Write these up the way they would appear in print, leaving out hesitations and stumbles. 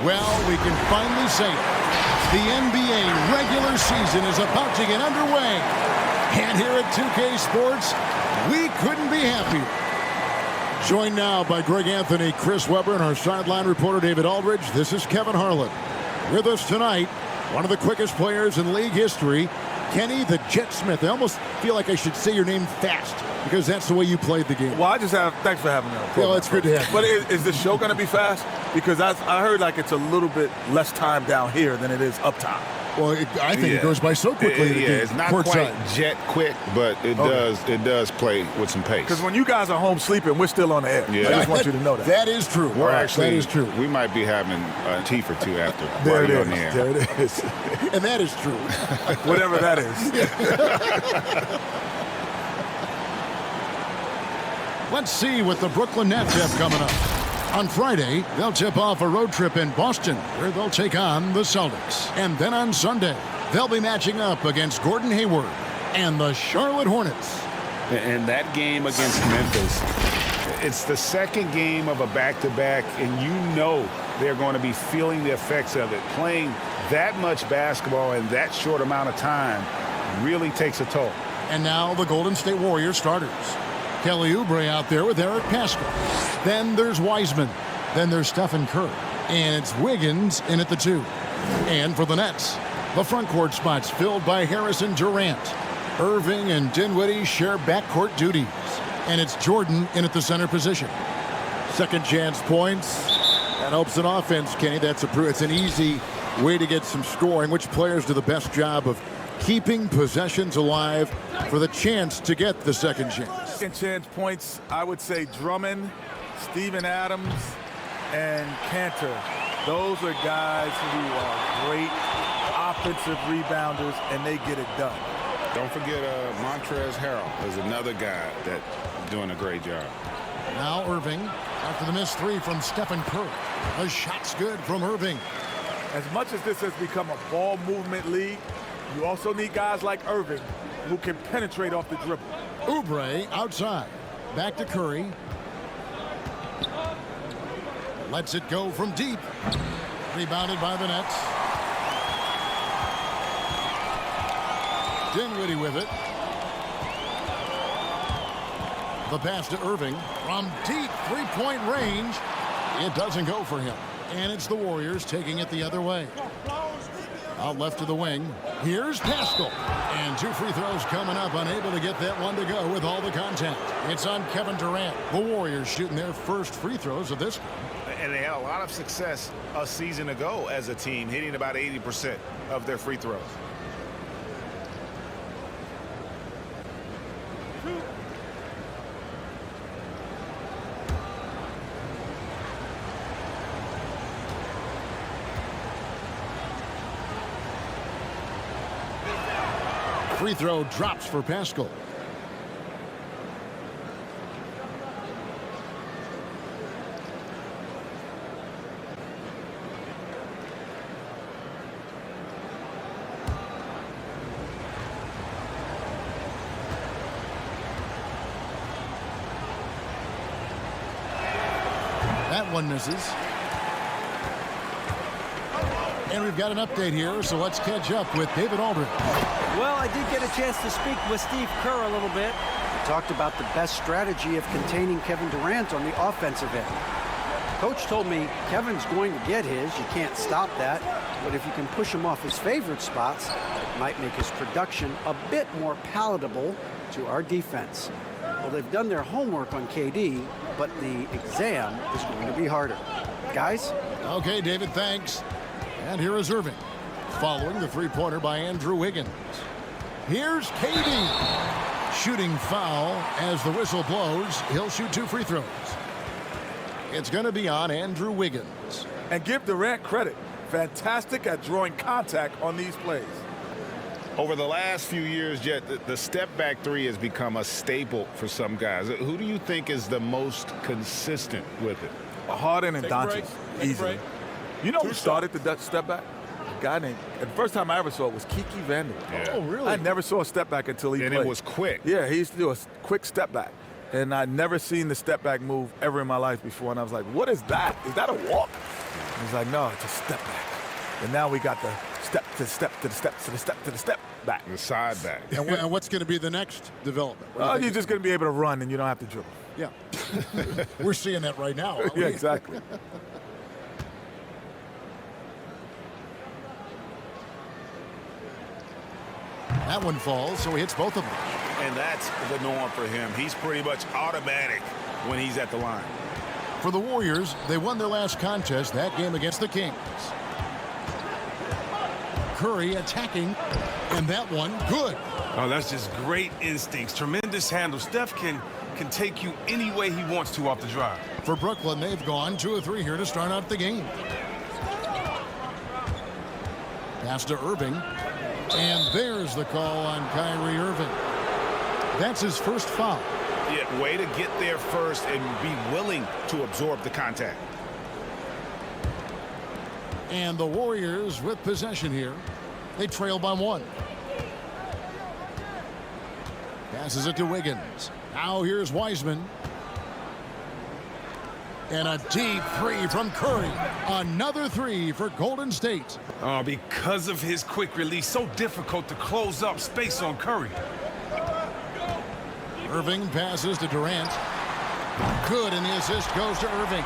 Well, we can finally say it. The NBA regular season is about to get underway. And here at 2K Sports, we couldn't be happier. Joined now by Greg Anthony, Chris Webber, and our sideline reporter David Aldridge. This is Kevin Harlan. With us tonight, one of the quickest players in league history, Kenny the Jet Smith. I almost feel like I should say your name fast because that's the way you played the game. Well, thanks for having me on. Well, it's good to have you. But is the show going to be fast? Because I heard like it's a little bit less time down here than it is uptown. Well, I think it goes by so quickly. It's not quite jet quick, but it does play with some pace. Because when you guys are home sleeping, we're still on the air. Yeah. I just want you to know that. That is true. That is true. We might be having a teeth or two after. There it is. On the air. There it is. And that is true. Whatever that is. Let's see what the Brooklyn Nets have coming up. On Friday, they'll tip off a road trip in Boston, where they'll take on the Celtics. And then on Sunday, they'll be matching up against Gordon Hayward and the Charlotte Hornets. And that game against Memphis, it's the second game of a back-to-back, and you know they're going to be feeling the effects of it. Playing that much basketball in that short amount of time really takes a toll. And now the Golden State Warriors starters. Kelly Oubre out there with Eric Paschall. Then there's Wiseman. Then there's Stephen Curry. And it's Wiggins in at the 2. And for the Nets, the front court spots filled by Harrison Durant. Irving and Dinwiddie share backcourt duties. And it's Jordan in at the center position. Second chance points. That helps an offense, Kenny. It's an easy way to get some scoring. Which players do the best job of keeping possessions alive for the chance to get the second chance? Second chance points, I would say Drummond, Steven Adams, and Cantor. Those are guys who are great offensive rebounders, and they get it done. Don't forget Montrezl Harrell is another guy that's doing a great job. Now Irving after the missed 3 from Stephen Curry. The shot's good from Irving. As much as this has become a ball movement league, you also need guys like Irving who can penetrate off the dribble. Oubre outside. Back to Curry. Lets it go from deep. Rebounded by the Nets. Dinwiddie with it. The pass to Irving from deep three-point range. It doesn't go for him. And it's the Warriors taking it the other way. Out left to the wing. Here's Paschall. And 2 free throws coming up. Unable to get that one to go with all the contact. It's on Kevin Durant. The Warriors shooting their first free throws of this game. And they had a lot of success a season ago as a team, hitting about 80% of their free throws. Free throw drops for Paschall. That one misses. And we've got an update here, so let's catch up with David Aldridge. Well, I did get a chance to speak with Steve Kerr a little bit. We talked about the best strategy of containing Kevin Durant on the offensive end. Coach told me Kevin's going to get his. You can't stop that. But if you can push him off his favorite spots, it might make his production a bit more palatable to our defense. Well, they've done their homework on KD, but the exam is going to be harder. Guys? Okay, David, thanks. And here is Irving, following the three-pointer by Andrew Wiggins. Here's KD. Shooting foul as the whistle blows. He'll shoot 2 free throws. It's going to be on Andrew Wiggins. And give Durant credit. Fantastic at drawing contact on these plays. Over the last few years, Jet, the step-back 3 has become a staple for some guys. Who do you think is the most consistent with it? Harden and Doncic, easily. You know who started the Dutch step back? A guy named, the first time I ever saw it was Kiki Vandeweghe. Yeah. Oh, really? I never saw a step back until he and played. It was quick. Yeah, he used to do a quick step back. And I'd never seen the step back move ever in my life before. And I was like, what is that? Is that a walk? He's like, no, it's a step back. And now we got the step to the step to the step to the step to the step back. The side back. And what's going to be the next development? You're just going to be able to run and you don't have to dribble. Yeah. We're seeing that right now. Yeah, exactly. That one falls, so he hits both of them. And that's the norm for him. He's pretty much automatic when he's at the line. For the Warriors, they won their last contest, that game against the Kings. Curry attacking, and that one good. Oh, that's just great instincts. Tremendous handle. Steph can take you any way he wants to off the drive. For Brooklyn, they've gone 2 of 3 here to start out the game. Pass to Irving. And there's the call on Kyrie Irving. That's his first foul. Yeah, way to get there first and be willing to absorb the contact. And the Warriors with possession here. They trail by 1. Passes it to Wiggins. Now here's Wiseman. And a deep 3 from Curry. Another 3 for Golden State. Oh, because of his quick release, so difficult to close up space on Curry. Irving passes to Durant. Good, and the assist goes to Irving.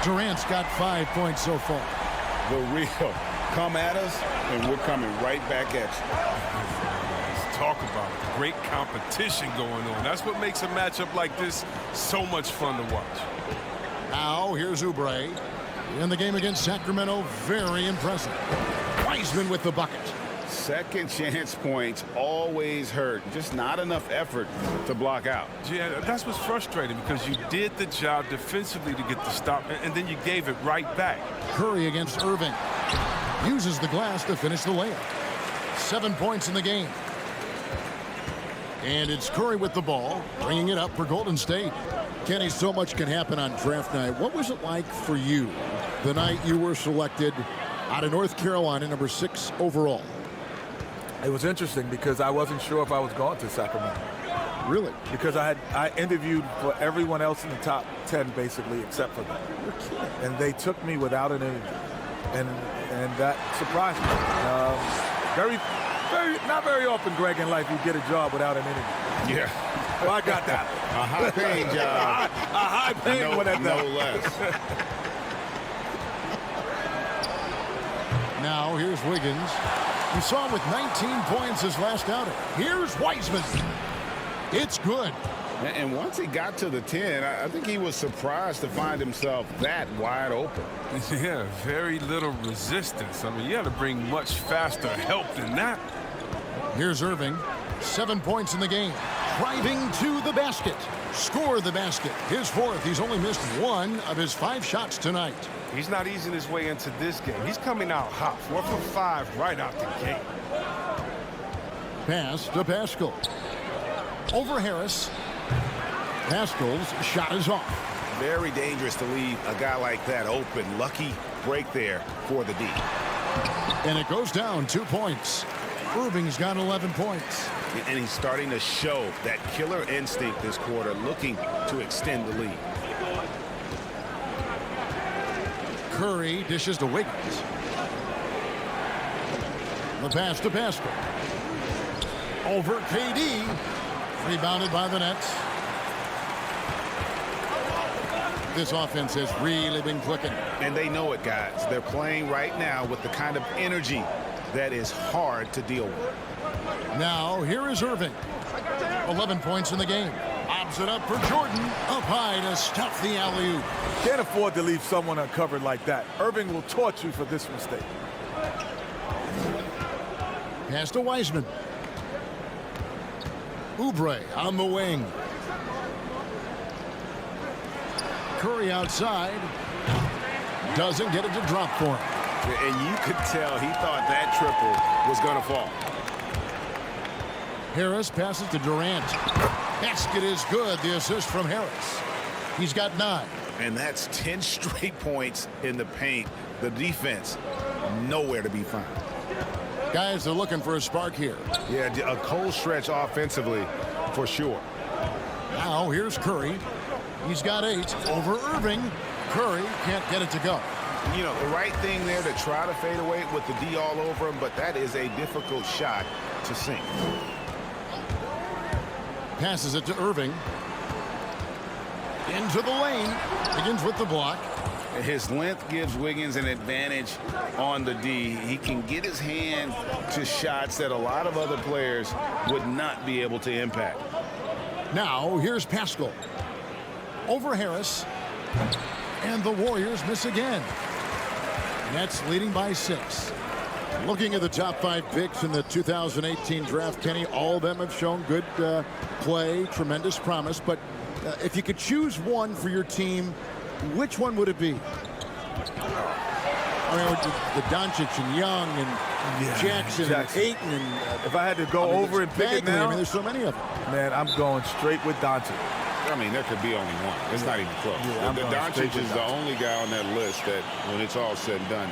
Durant's got 5 points so far. The real come at us, and we're coming right back at you. Let's talk about it. Great competition going on. That's what makes a matchup like this so much fun to watch. Now here's Oubre. In the game against Sacramento, very impressive. Wiseman with the bucket. Second chance points always hurt. Just not enough effort to block out. Yeah, that's what's frustrating because you did the job defensively to get the stop, and then you gave it right back. Curry against Irving. Uses the glass to finish the layup. 7 points in the game. And it's Curry with the ball, bringing it up for Golden State. Kenny, so much can happen on draft night. What was it like for you the night you were selected out of North Carolina, number 6 overall? It was interesting because I wasn't sure if I was going to Sacramento. Really? Because I interviewed for everyone else in the top 10 basically except for them. And they took me without an interview. And that surprised me. Not very often, Greg, in life you get a job without an interview. Yeah. Well, I got that. A high-paying job. A high-paying one at that. No less. Now here's Wiggins. We saw him with 19 points his last outing. Here's Wiseman. It's good. And once he got to the 10, I think he was surprised to find himself that wide open. Yeah, very little resistance. I mean, you got to bring much faster help than that. Here's Irving. 7 points in the game. Driving to the basket. Score the basket. His 4th. He's only missed 1 of his 5 shots tonight. He's not easing his way into this game. He's coming out hot. 4 for 5 right out the gate. Pass to Pascal. Over Harris. Pascal's shot is off. Very dangerous to leave a guy like that open. Lucky break there for the D. And it goes down 2 points. Irving's got 11 points. And he's starting to show that killer instinct this quarter, looking to extend the lead. Curry dishes to Wiggins. The pass to Pascal. Over KD. Rebounded by the Nets. This offense has really been clicking. And they know it, guys. They're playing right now with the kind of energy that is hard to deal with. Now, here is Irving. 11 points in the game. Lobs it up for Jordan. Up high to stuff the alley-oop. Can't afford to leave someone uncovered like that. Irving will torch you for this mistake. Pass to Wiseman. Oubre on the wing. Curry outside. Doesn't get it to drop for him. And you could tell he thought that triple was going to fall. Harris passes to Durant. Basket is good. The assist from Harris. He's got 9. And that's 10 straight points in the paint. The defense, nowhere to be found. Guys are looking for a spark here. Yeah, a cold stretch offensively for sure. Now here's Curry. He's got 8 over Irving. Curry can't get it to go. You know, the right thing there to try to fade away with the D all over him, but that is a difficult shot to sink. Passes it to Irving. Into the lane. Begins with the block. His length gives Wiggins an advantage on the D. He can get his hand to shots that a lot of other players would not be able to impact. Now, here's Pascal. Over Harris. And the Warriors miss again. Nets leading by 6. Looking at the top 5 picks in the 2018 draft, Kenny, all of them have shown good play, tremendous promise. But if you could choose one for your team, which one would it be? I mean, the Doncic and Young and Jackson and Ayton. And, if I had to go over and pick it now, I mean, there's so many of them. Man, I'm going straight with Doncic. I mean, there could be only one. It's not even close. Yeah, the Doncic is the only guy on that list that, when it's all said and done,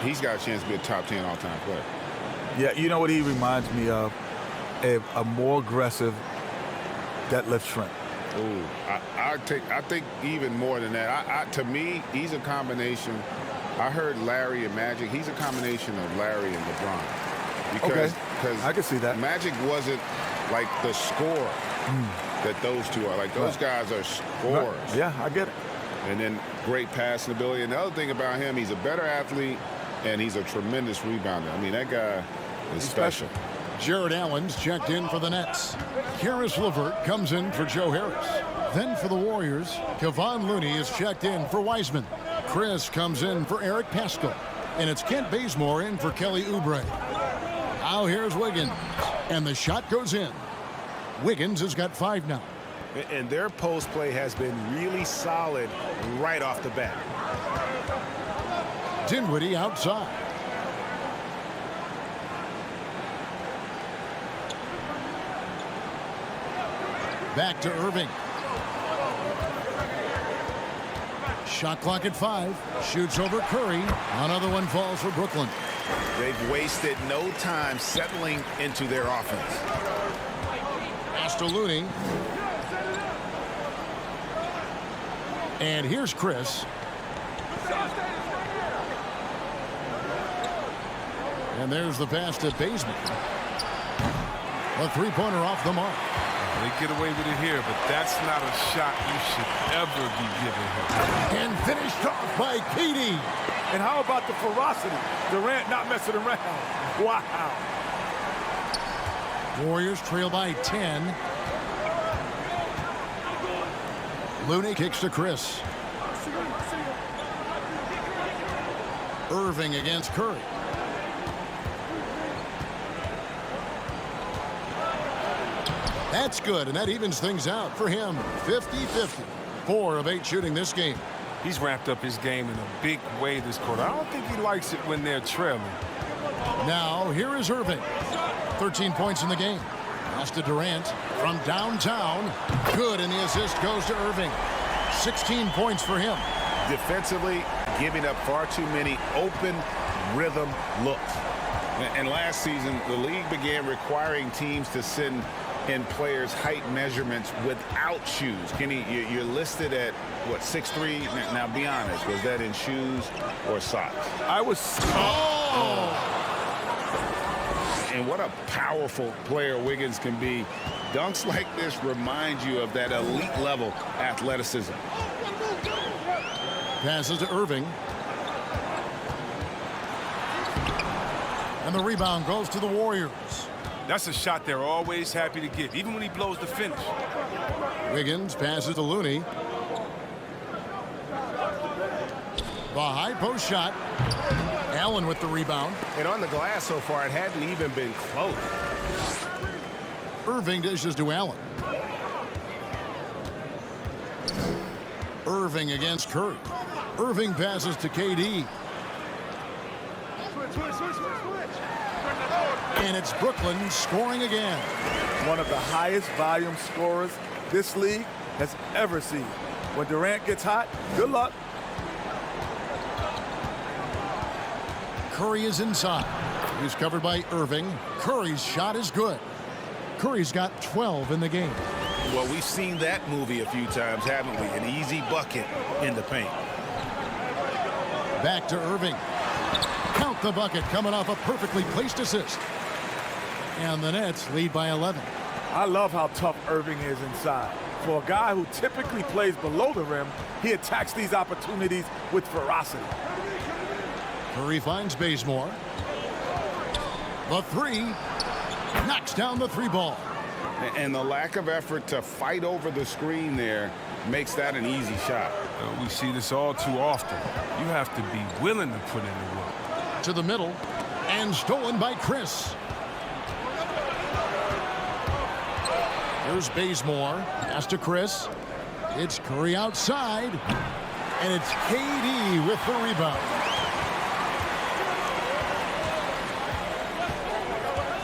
he's got a chance to be a top 10 all-time player. Yeah, you know what he reminds me of? A more aggressive deadlift shrimp. Ooh, I think even more than that. To me, he's a combination. I heard Larry and Magic. He's a combination of Larry and LeBron. Because I can see that. Magic wasn't like the scorer that those two are. Like, those guys are scorers. Right. Yeah, I get it. And then great passing ability. And the other thing about him, he's a better athlete, and he's a tremendous rebounder. I mean, that guy is special. Jared Allen's checked in for the Nets. Karis LeVert comes in for Joe Harris. Then for the Warriors, Kevon Looney is checked in for Wiseman. Chris comes in for Eric Pascal. And it's Kent Bazemore in for Kelly Oubre. Now here's Wiggins. And the shot goes in. Wiggins has got 5 now. And their post play has been really solid right off the bat. Dinwiddie outside. Back to Irving. Shot clock at 5. Shoots over Curry. Another one falls for Brooklyn. They've wasted no time settling into their offense. Pass to Looney. And here's Chris. And there's the pass to Bazemore. A three-pointer off the mark. They get away with it here, but that's not a shot you should ever be giving him. And finished off by KD. And how about the ferocity? Durant not messing around. Wow. Warriors trail by 10. Looney kicks to Chris. Irving against Curry. That's good, and that evens things out for him. 50-50. 4 of 8 shooting this game. He's ramped up his game in a big way this quarter. I don't think he likes it when they're trailing. Now, here is Irving. 13 points in the game. Pass to Durant from downtown. Good, and the assist goes to Irving. 16 points for him. Defensively, giving up far too many open rhythm looks. And last season, the league began requiring teams to send in players' height measurements without shoes. Kenny, you're listed at, what, 6'3"? Now, be honest. Was that in shoes or socks? I was... And what a powerful player Wiggins can be. Dunks like this remind you of that elite level athleticism. Passes to Irving. And the rebound goes to the Warriors. That's a shot they're always happy to get, even when he blows the finish. Wiggins passes to Looney. The high post shot. Allen with the rebound. And on the glass so far, it hadn't even been close. Irving dishes to Allen. Irving against Curry. Irving passes to KD. And it's Brooklyn scoring again. One of the highest volume scorers this league has ever seen. When Durant gets hot, good luck. Curry is inside. He's covered by Irving. Curry's shot is good. Curry's got 12 in the game. Well, we've seen that movie a few times, haven't we? An easy bucket in the paint. Back to Irving. Count the bucket, coming off a perfectly placed assist. And the Nets lead by 11. I love how tough Irving is inside. For a guy who typically plays below the rim, he attacks these opportunities with ferocity. Curry finds Bazemore. The three. Knocks down the three ball. And the lack of effort to fight over the screen there makes that an easy shot. We see this all too often. You have to be willing to put in the work. To the middle. And stolen by Chris. Here's Bazemore. Pass to Chris. It's Curry outside. And it's KD with the rebound.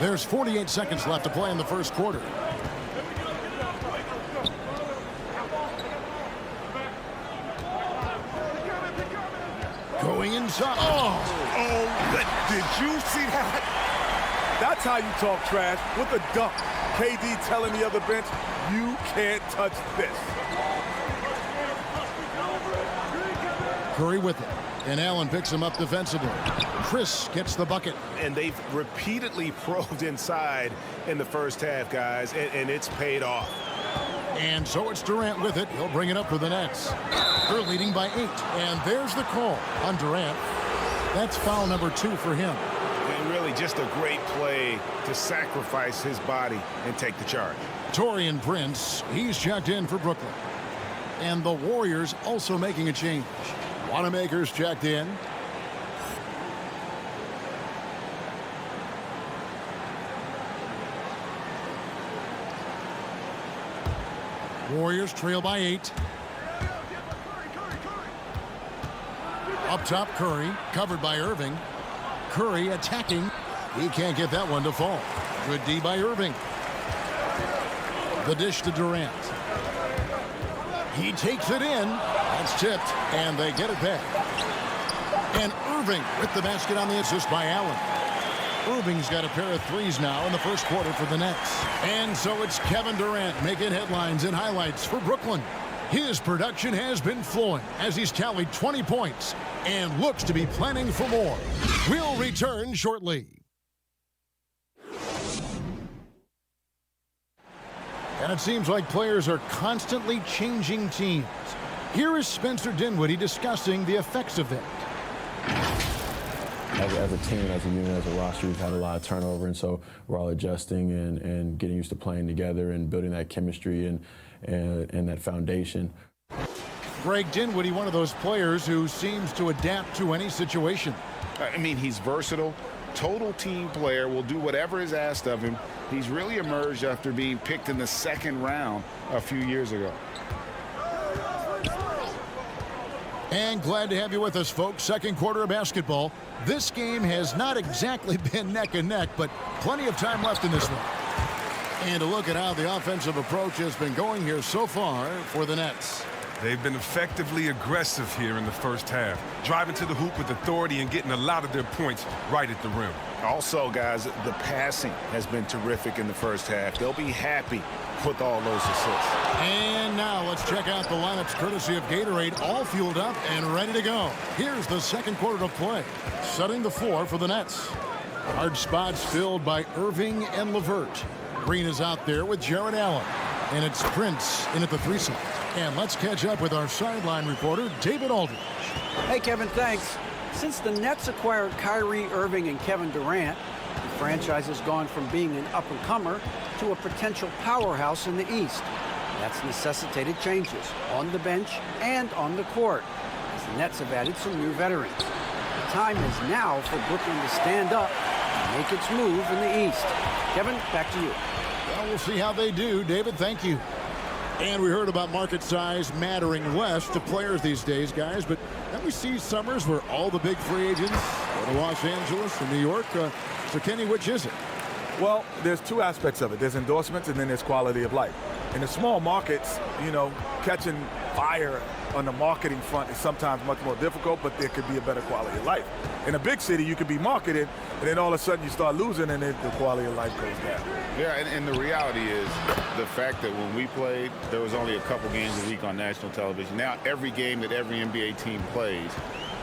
There's 48 seconds left to play in the first quarter. Going inside. Did you see that? That's how you talk trash with a dunk. KD telling the other bench, you can't touch this. Curry with it. And Allen picks him up defensively. Chris gets the bucket. And they've repeatedly probed inside in the first half, guys, and it's paid off. And so it's Durant with it. He'll bring it up for the Nets. They're leading by 8. And there's the call on Durant. That's foul number 2 for him. And really just a great play to sacrifice his body and take the charge. Taurean Prince, he's checked in for Brooklyn. And the Warriors also making a change. Wanamaker's checked in. Warriors trail by 8. Up top, Curry, covered by Irving. Curry attacking. He can't get that one to fall. Good D by Irving. The dish to Durant. He takes it in. That's tipped, and they get it back. And Irving with the basket on the assist by Allen. Irving's got a pair of threes now in the first quarter for the Nets. And so it's Kevin Durant making headlines and highlights for Brooklyn. His production has been flowing as he's tallied 20 points and looks to be planning for more. We'll return shortly. And it seems like players are constantly changing teams. Here is Spencer Dinwiddie discussing the effects of that. As a team, as a unit, as a roster, we've had a lot of turnover, and so we're all adjusting and getting used to playing together and building that chemistry and that foundation. Greg Dinwiddie, one of those players who seems to adapt to any situation. I mean, he's versatile, total team player, will do whatever is asked of him. He's really emerged after being picked in the second round a few years ago. And glad to have you with us, folks. Second quarter of basketball. This game has not exactly been neck and neck, but plenty of time left in this one. And to look at how the offensive approach has been going here so far for the Nets. They've been effectively aggressive here in the first half, driving to the hoop with authority and getting a lot of their points right at the rim. Also, guys, the passing has been terrific in the first half. They'll be happy with all those assists. And now let's check out the lineups courtesy of Gatorade, all fueled up and ready to go. Here's the second quarter of play, setting the floor for the Nets. Hard spots filled by Irving and LeVert. Green is out there with Jared Allen. And it's Prince in at the 3 slot. And let's catch up with our sideline reporter, David Aldridge. Hey, Kevin, thanks. Since the Nets acquired Kyrie, Irving, and Kevin Durant, the franchise has gone from being an up-and-comer to a potential powerhouse in the East. That's necessitated changes on the bench and on the court, as the Nets have added some new veterans. The time is now for Brooklyn to stand up and make its move in the East. Kevin, back to you. Well, we'll see how they do. David, thank you. And we heard about market size mattering less to players these days, guys. But then we see summers where all the big free agents go to Los Angeles and New York. So, Kenny, which is it? Well, there's two aspects of it. There's endorsements and then there's quality of life. In the small markets, you know, catching fire on the marketing front is sometimes much more difficult, but there could be a better quality of life. In a big city, you could be marketed, and then all of a sudden you start losing, and then the quality of life goes down. Yeah, and the reality is the fact that when we played, there was only a couple games a week on national television. Now every game that every NBA team plays,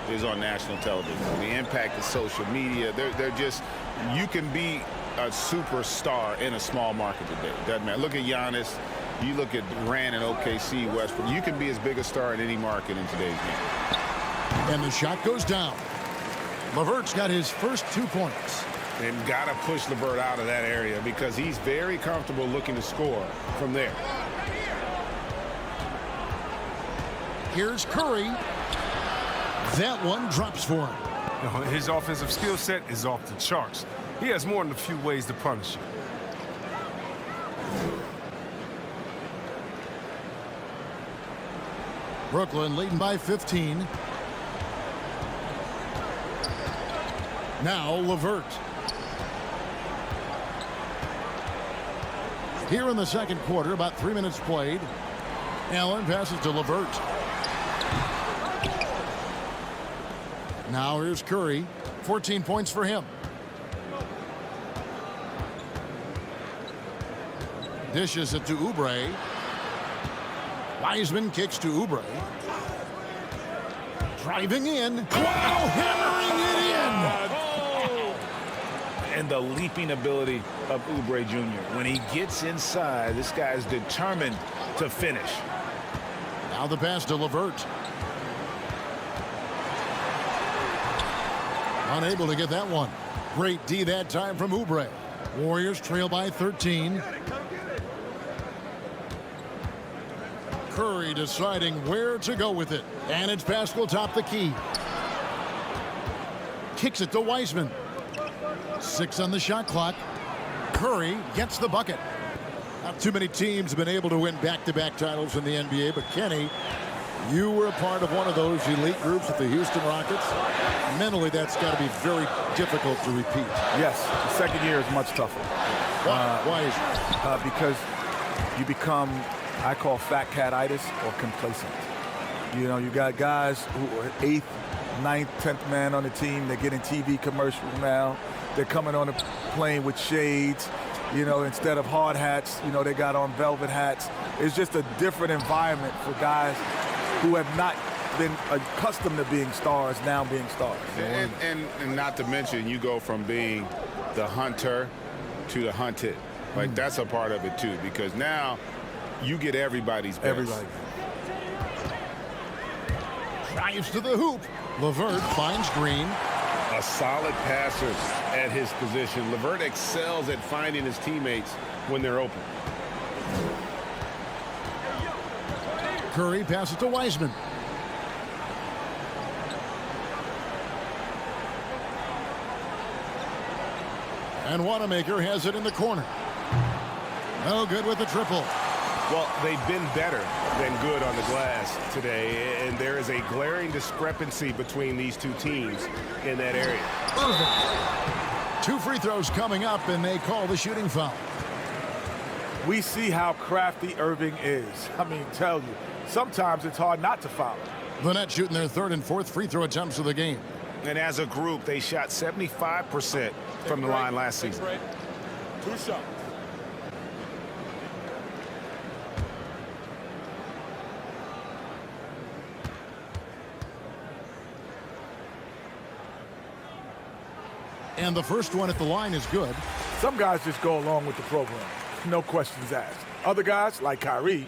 is on national television. The impact of social media, they're just, you can be a superstar in a small market today. Doesn't matter. Look at Giannis. You look at Durant and OKC, Westbrook. You can be as big a star in any market in today's game. And the shot goes down. LeVert's got his first 2 points. And got to push LeVert out of that area because he's very comfortable looking to score from there. Here's Curry. That one drops for him. His offensive skill set is off the charts. He has more than a few ways to punish you. Brooklyn leading by 15. Now LeVert. Here in the second quarter, about 3 minutes played. Allen passes to LeVert. Now here's Curry. 14 points for him. Dishes it to Oubre. Wiseman kicks to Oubre. Driving in. Wow, hammering it in. And the leaping ability of Oubre Jr. When he gets inside, this guy is determined to finish. Now the pass to LeVert. Unable to get that one. Great D that time from Oubre. Warriors trail by 13. Curry deciding where to go with it. And it's Pascal top the key. Kicks it to Wiseman. 6 on the shot clock. Curry gets the bucket. Not too many teams have been able to win back-to-back titles in the NBA, but Kenny, you were a part of one of those elite groups with the Houston Rockets. Mentally, that's got to be very difficult to repeat. Yes, the second year is much tougher. Why is it? Because you become, I call fat cat-itis or complacent. You know, you got guys who are 8th, 9th, 10th man on the team. They're getting TV commercials now. They're coming on the plane with shades. You know, instead of hard hats, you know, they got on velvet hats. It's just a different environment for guys who have not been accustomed to being stars, now being stars. And not to mention, you go from being the hunter to the hunted. Like, that's a part of it, too, because now you get everybody's best. Everybody. Drives to the hoop. LeVert finds Green. A solid passer at his position. LeVert excels at finding his teammates when they're open. Curry passes to Wiseman. And Wanamaker has it in the corner. No good with the triple. Well, they've been better than good on the glass today, and there is a glaring discrepancy between these two teams in that area. Irving. 2 free throws coming up, and they call the shooting foul. We see how crafty Irving is. I mean, tell you, sometimes it's hard not to foul. The Nets shooting their 3rd and 4th free throw attempts of the game. And as a group, they shot 75% from the line last season. 2 shots. And the first one at the line is good. Some guys just go along with the program. No questions asked. Other guys, like Kyrie,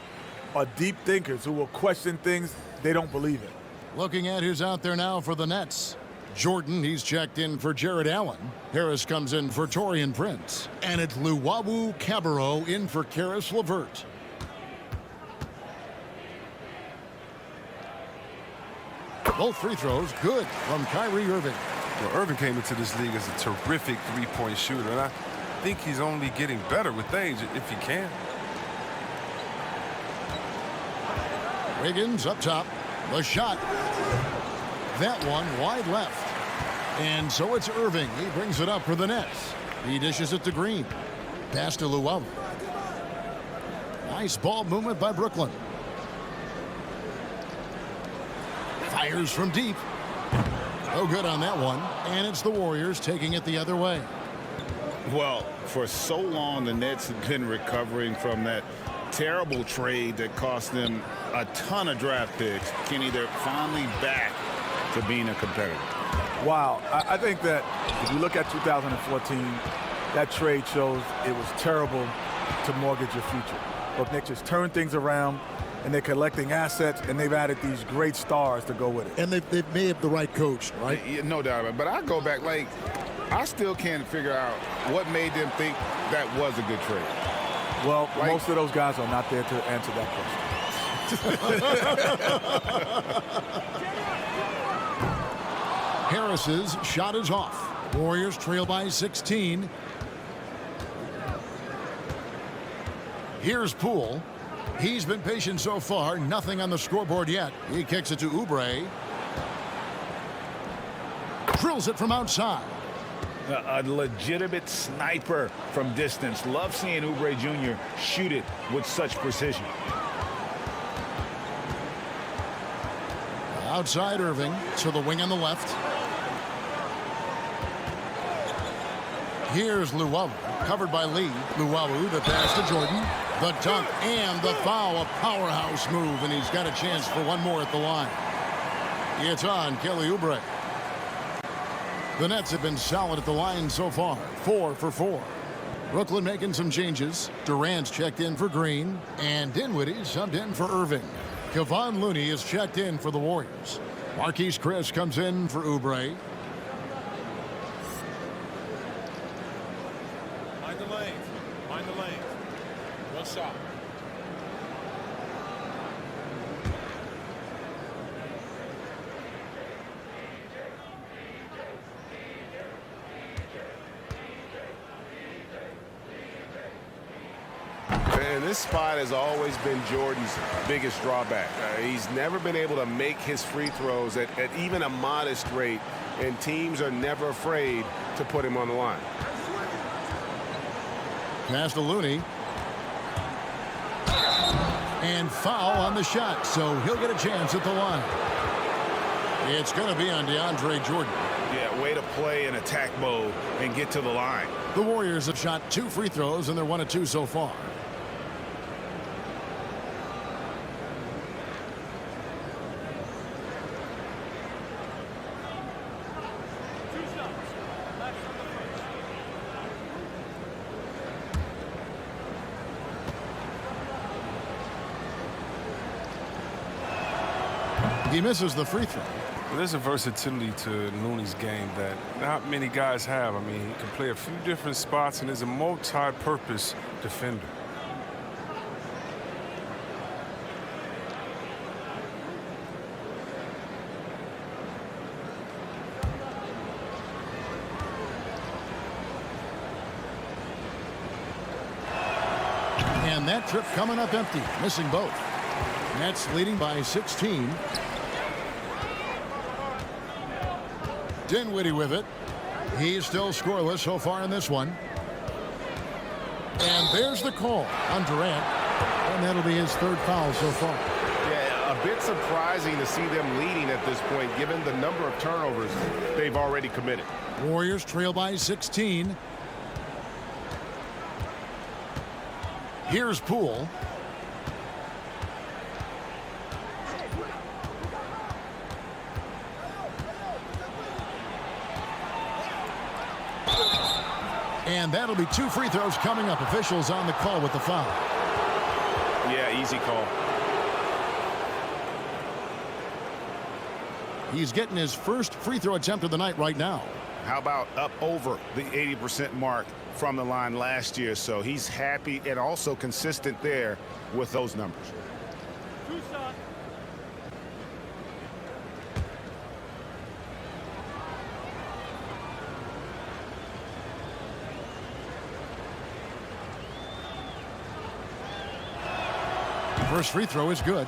are deep thinkers who will question things they don't believe in. Looking at who's out there now for the Nets. Jordan, he's checked in for Jared Allen. Harris comes in for Taurean Prince. And it's Luwawu Cabarrot in for Karis LeVert. Both free throws good from Kyrie Irving. Well, Irving came into this league as a terrific three-point shooter, and I think he's only getting better with age if he can. Wiggins up top. The shot. That one wide left. And so it's Irving. He brings it up for the Nets. He dishes it to Green. Pass to Luwawu. Nice ball movement by Brooklyn. Fires from deep. No good on that one. And it's the Warriors taking it the other way. Well, for so long, the Nets have been recovering from that terrible trade that cost them a ton of draft picks. Kenny, they're finally back to being a competitor. Wow. I think that if you look at 2014, that trade shows it was terrible to mortgage your future. But Knicks just turned things around, and they're collecting assets, and they've added these great stars to go with it. And they've made the right coach, right? Yeah, no doubt about it. But I go back, like, I still can't figure out what made them think that was a good trade. Well, most of those guys are not there to answer that question. Harris's shot is off. Warriors trail by 16. Here's Poole. He's been patient so far. Nothing on the scoreboard yet. He kicks it to Oubre. Drills it from outside. A legitimate sniper from distance. Love seeing Oubre Jr. shoot it with such precision. Outside Irving to the wing on the left. Here's Luwawu, covered by Lee. Luwawu, the pass to Jordan. The dunk and the foul, a powerhouse move, and he's got a chance for one more at the line. It's on Kelly Oubre. The Nets have been solid at the line so far, 4 for 4. Brooklyn making some changes. Durant's checked in for Green, and Dinwiddie subbed in for Irving. Kevon Looney is checked in for the Warriors. Marquise Chris comes in for Oubre. Mind the lanes. Mind the lanes. One shot. And this spot has always been Jordan's biggest drawback. He's never been able to make his free throws at even a modest rate, and teams are never afraid to put him on the line. Pass to Looney. And foul on the shot, so he'll get a chance at the line. It's going to be on DeAndre Jordan. Yeah, way to play in attack mode and get to the line. The Warriors have shot 2 free throws, and they're 1 of 2 so far. He misses the free throw. There's a versatility to Looney's game that not many guys have. I mean, he can play a few different spots and is a multi-purpose defender. And that trip coming up empty, missing both. Nets leading by 16. Dinwiddie with it. He's still scoreless so far in this one. And there's the call on Durant. And that'll be his 3rd foul so far. Yeah, a bit surprising to see them leading at this point, given the number of turnovers they've already committed. Warriors trail by 16. Here's Poole. And that'll be 2 free throws coming up. Officials on the call with the foul. Yeah, easy call. He's getting his first free throw attempt of the night right now. How about up over the 80% mark from the line last year? So he's happy and also consistent there with those numbers. First free throw is good.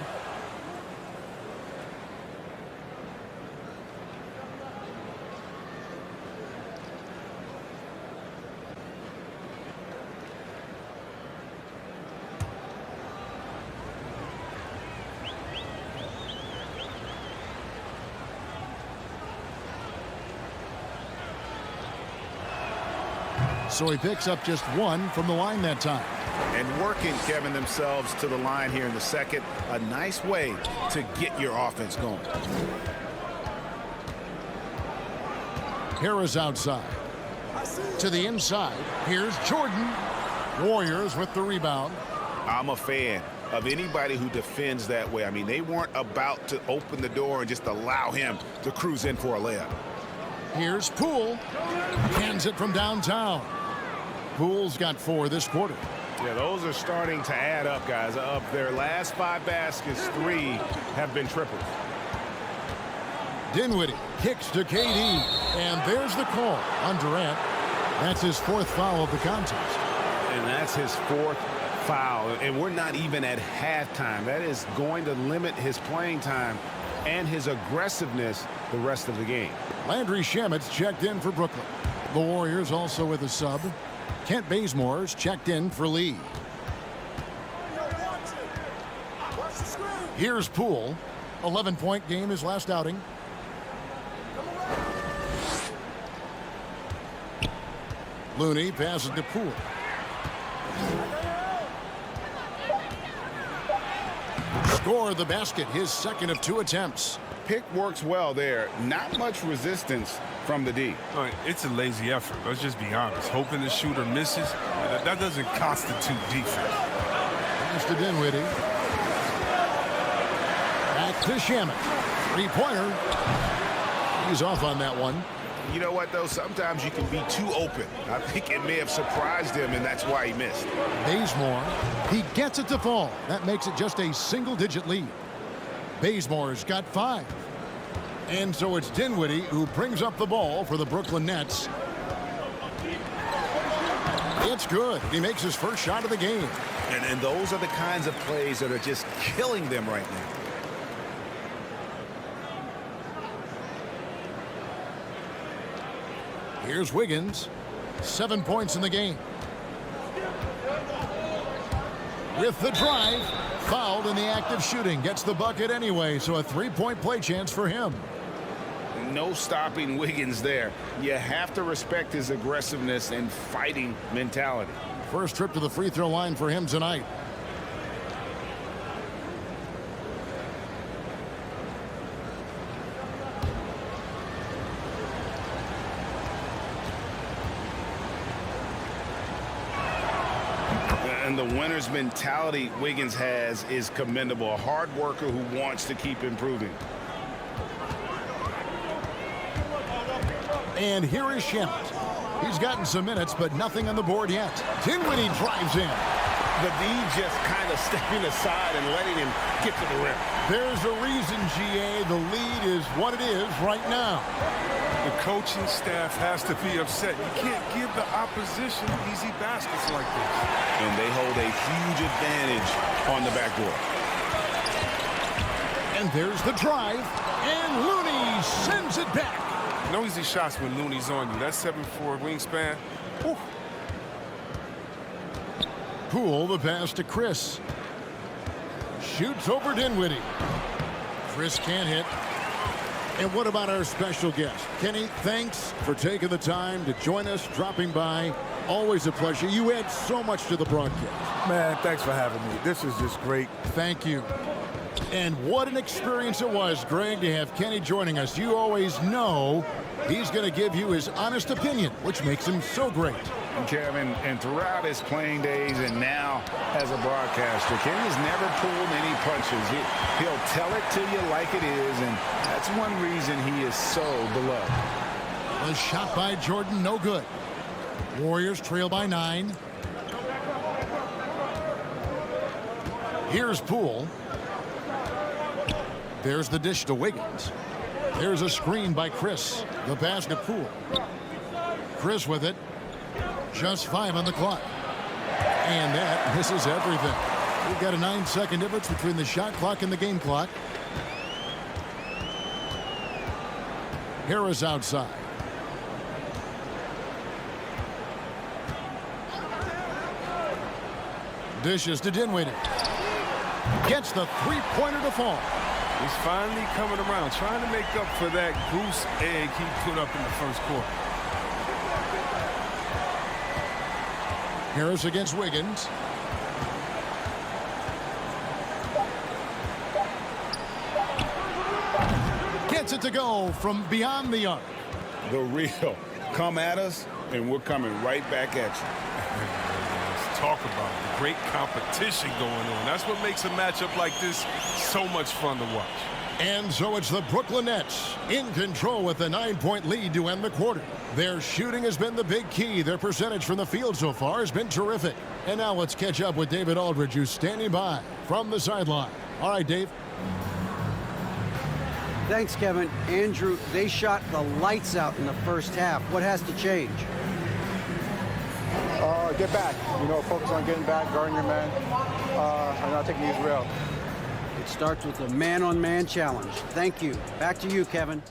So he picks up just 1 from the line that time. And working, Kevin, themselves to the line here in the second. A nice way to get your offense going. Harris outside. To the inside. Here's Jordan. Warriors with the rebound. I'm a fan of anybody who defends that way. I mean, they weren't about to open the door and just allow him to cruise in for a layup. Here's Poole. Hands it from downtown. Poole's got 4 this quarter. Yeah, those are starting to add up, guys. Of their last 5 baskets, 3 have been triples. Dinwiddie kicks to KD. And there's the call on Durant. That's his 4th foul of the contest. And that's his 4th foul. And we're not even at halftime. That is going to limit his playing time and his aggressiveness the rest of the game. Landry Shamet's checked in for Brooklyn. The Warriors also with a sub. Kent Bazemore's checked in for Lee. Here's Poole. 11-point game his last outing. Looney passes to Poole. Score the basket, his 2nd of 2 attempts. Pick works well there. Not much resistance from the D. It's a lazy effort. Let's just be honest. Hoping the shooter misses, that doesn't constitute defense. Pass to Dinwiddie. Back to Shamet. 3-pointer. He's off on that one. You know what, though? Sometimes you can be too open. I think it may have surprised him, and that's why he missed. Bazemore. He gets it to fall. That makes it just a single-digit lead. Bazemore's got 5. And so it's Dinwiddie who brings up the ball for the Brooklyn Nets. It's good. He makes his first shot of the game. And those are the kinds of plays that are just killing them right now. Here's Wiggins. 7 points in the game. With the drive. Fouled in the act of shooting. Gets the bucket anyway, so a 3-point play chance for him. No stopping Wiggins there. You have to respect his aggressiveness and fighting mentality. First trip to the free throw line for him tonight. And the winner's mentality Wiggins has is commendable. A hard worker who wants to keep improving. And here is Shamet. He's gotten some minutes, but nothing on the board yet. Dinwiddie drives in. The D just kind of stepping aside and letting him get to the rim. There's a reason, GA. The lead is what it is right now. The coaching staff has to be upset. You can't give the opposition easy baskets like this. And they hold a huge advantage on the backboard. And there's the drive. And Looney sends it back. No easy shots when Looney's on you. That 7'4" wingspan. Whew. Poole, the pass to Chris. Shoots over Dinwiddie. Chris can't hit. And what about our special guest? Kenny, thanks for taking the time to join us, dropping by. Always a pleasure. You add so much to the broadcast. Man, thanks for having me. This is just great. Thank you. And what an experience it was, Greg, to have Kenny joining us. You always know he's going to give you his honest opinion, which makes him so great. And Kevin, and throughout his playing days and now as a broadcaster, Kenny's never pulled any punches. He'll tell it to you like it is, and that's one reason he is so beloved. A shot by Jordan, no good. Warriors trail by 9. Here's Poole. There's the dish to Wiggins. There's a screen by Chris. The pass to Poole. Chris with it. Just 5 on the clock. And that misses everything. We've got a 9-second difference between the shot clock and the game clock. Harris outside. Dishes to Dinwiddie. Gets the 3-pointer to fall. He's finally coming around, trying to make up for that goose egg he put up in the first quarter. Harris against Wiggins. Gets it to go from beyond the arc. the real. Come at us, and we're coming right back at you. Let's talk about it. Great competition going on. That's what makes a matchup like this so much fun to watch. And so it's the Brooklyn Nets in control with a 9-point lead to end the quarter. Their shooting has been the big key. Their percentage from the field so far has been terrific. And now let's catch up with David Aldridge, who's standing by from the sideline. All right, Dave. Thanks, Kevin. Andrew, they shot the lights out in the first half. What has to change? Get back. Focus on getting back, guarding your man, and not taking these real. It starts with a man-on-man challenge. Thank you. Back to you, Kevin.